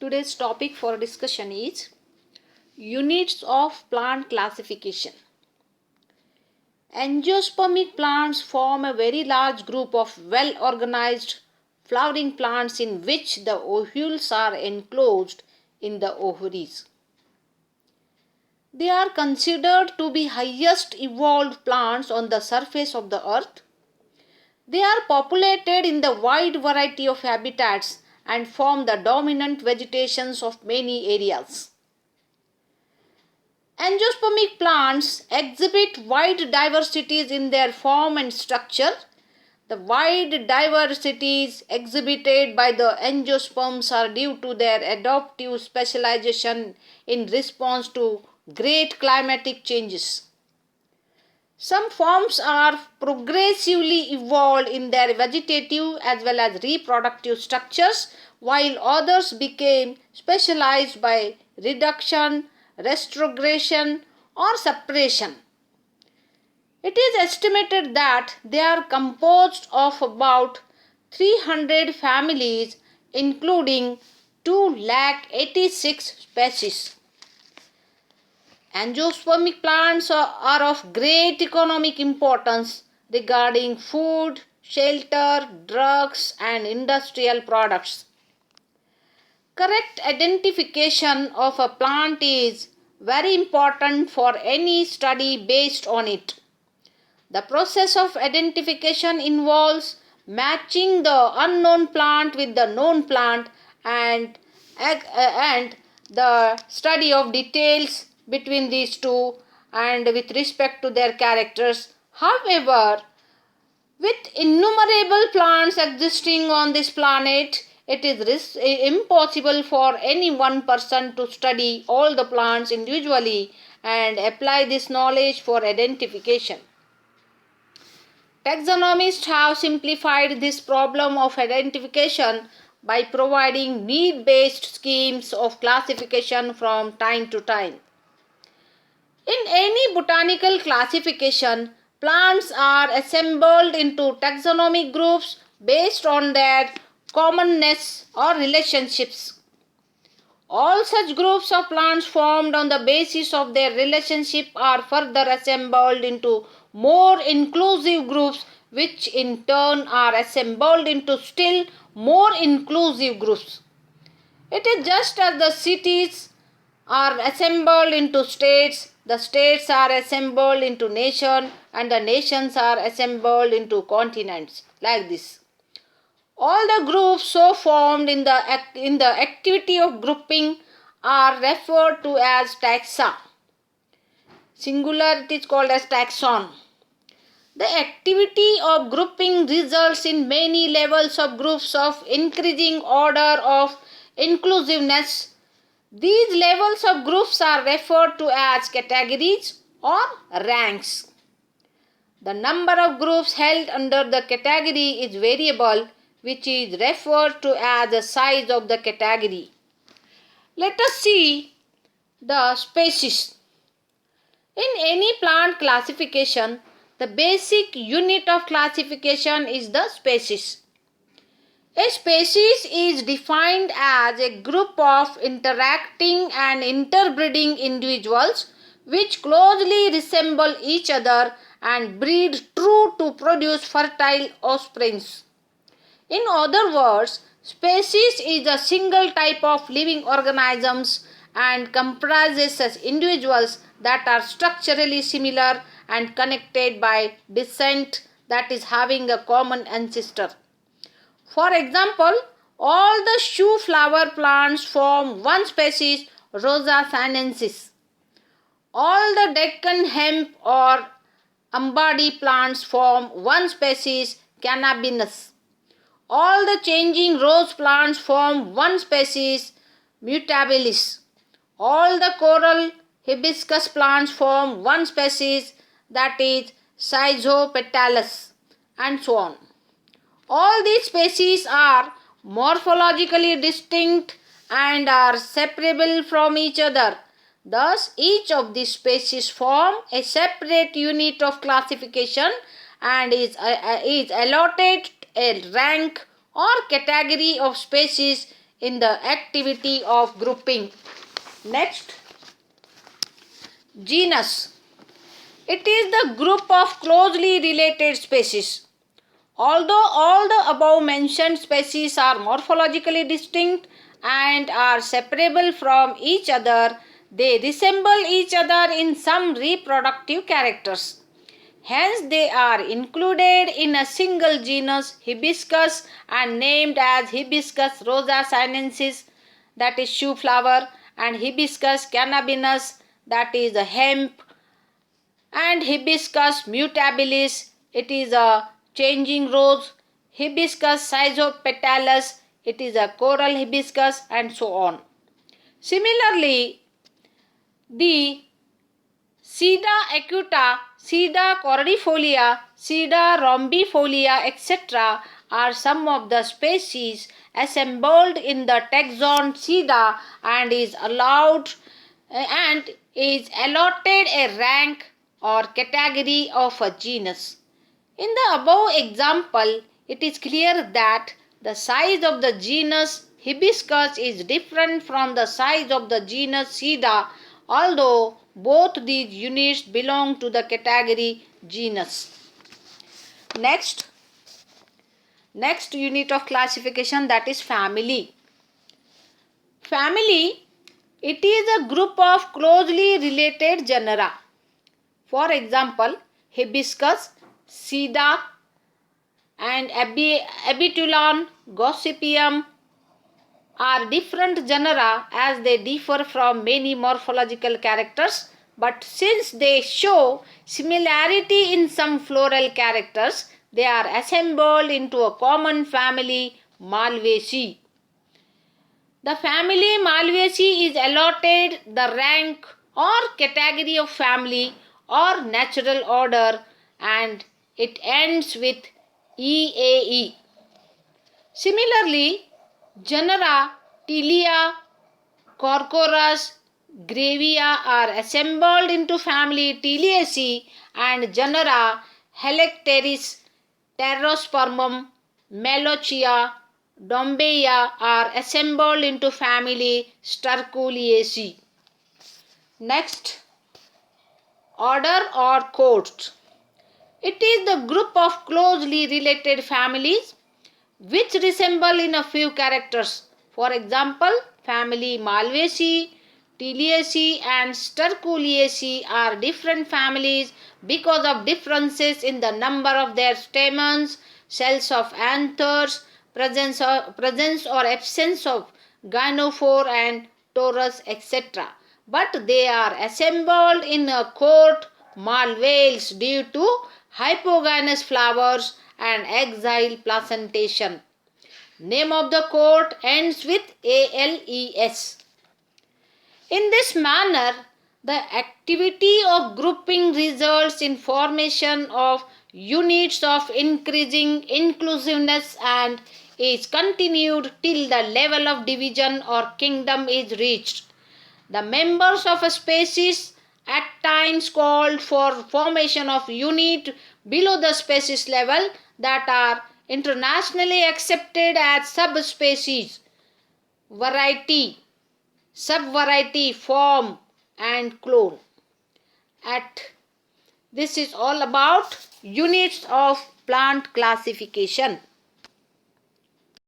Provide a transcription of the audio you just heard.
Today's topic for discussion is units of plant classification. Angiospermic plants form a very large group of well-organized flowering plants in which the ovules are enclosed in the ovaries. They are considered to be highest evolved plants on the surface of the earth. They are populated in the wide variety of habitats and form the dominant vegetations of many areas. Angiospermic plants exhibit wide diversities in their form and structure. The wide diversities exhibited by the angiosperms are due to their adaptive specialization in response to great climatic changes. Some forms are progressively evolved in their vegetative as well as reproductive structures, while others became specialized by reduction, retrogression, or suppression. It is estimated that they are composed of about 300 families, including 286 species. Angiospermic plants are of great economic importance regarding food, shelter, drugs, and industrial products. Correct identification of a plant is very important for any study based on it. The process of identification involves matching the unknown plant with the known plant and the study of details between these two and with respect to their characters. However, with innumerable plants existing on this planet, it is impossible for any one person to study all the plants individually and apply this knowledge for identification. Taxonomists have simplified this problem of identification by providing need-based schemes of classification from time to time. In any botanical classification, plants are assembled into taxonomic groups based on their commonness or relationships. All such groups of plants formed on the basis of their relationship are further assembled into more inclusive groups, which in turn are assembled into still more inclusive groups. It is just as the cities are assembled into states, the states are assembled into nations, and the nations are assembled into continents, like this. All the groups so formed in the activity of grouping are referred to as taxa. Singular, it is called as taxon. The activity of grouping results in many levels of groups of increasing order of inclusiveness. These levels of groups are referred to as categories or ranks. The number of groups held under the category is variable, which is referred to as the size of the category. Let us see the species. In any plant classification, the basic unit of classification is the species. A species is defined as a group of interacting and interbreeding individuals which closely resemble each other and breed true to produce fertile offspring. In other words, species is a single type of living organisms and comprises such individuals that are structurally similar and connected by descent, that is having a common ancestor. For example, all the shoe flower plants form one species, Rosa sinensis. All the Deccan hemp or Ambadi plants form one species, Cannabinus. All the changing rose plants form one species, Mutabilis. All the coral hibiscus plants form one species, that is Schizopetalus, and so on. All these species are morphologically distinct and are separable from each other. Thus, each of these species form a separate unit of classification and is allotted a rank or category of species in the activity of grouping. Next, genus. It is the group of closely related species. Although all the above mentioned species are morphologically distinct and are separable from each other, they resemble each other in some reproductive characters. Hence, they are included in a single genus, Hibiscus, and named as Hibiscus rosa sinensis, that is shoe flower, and Hibiscus cannabinus, that is the hemp, and Hibiscus mutabilis, it is a changing rose, Hibiscus schizopetalus, it is a coral hibiscus, and so on. Similarly, the Sida acuta, Sida cordifolia, Sida rombifolia, etc. are some of the species assembled in the taxon Sida and is allotted a rank or category of a genus. In the above example, it is clear that the size of the genus Hibiscus is different from the size of the genus Sida, although both these units belong to the category genus. Next unit of classification, that is family. Family, it is a group of closely related genera. For example, Hibiscus, Sida, and Abetulan, Gossypium are different genera as they differ from many morphological characters, but since they show similarity in some floral characters, they are assembled into a common family, Malvaceae. The family Malvaceae is allotted the rank or category of family or natural order, and it ends with EAE. Similarly, genera Tilia, Corchorus, Gravia are assembled into family Tiliaceae, and genera Helicteris, Pterospermum, Melochia, Dombeia are assembled into family Sterculiaceae. Next, order or courts. It is the group of closely related families which resemble in a few characters. For example, family Malvaceae, Tiliaceae and Sterculiaceae are different families because of differences in the number of their stamens, cells of anthers, presence or absence of gynophore and torus, etc. But they are assembled in a court Malvales due to hypogynous flowers and axile placentation. Name of the court ends with ALES. In this manner, the activity of grouping results in formation of units of increasing inclusiveness and is continued till the level of division or kingdom is reached. The members of a species at times called for formation of unit below the species level that are internationally accepted as subspecies, variety, subvariety, form and clone. This is all about units of plant classification.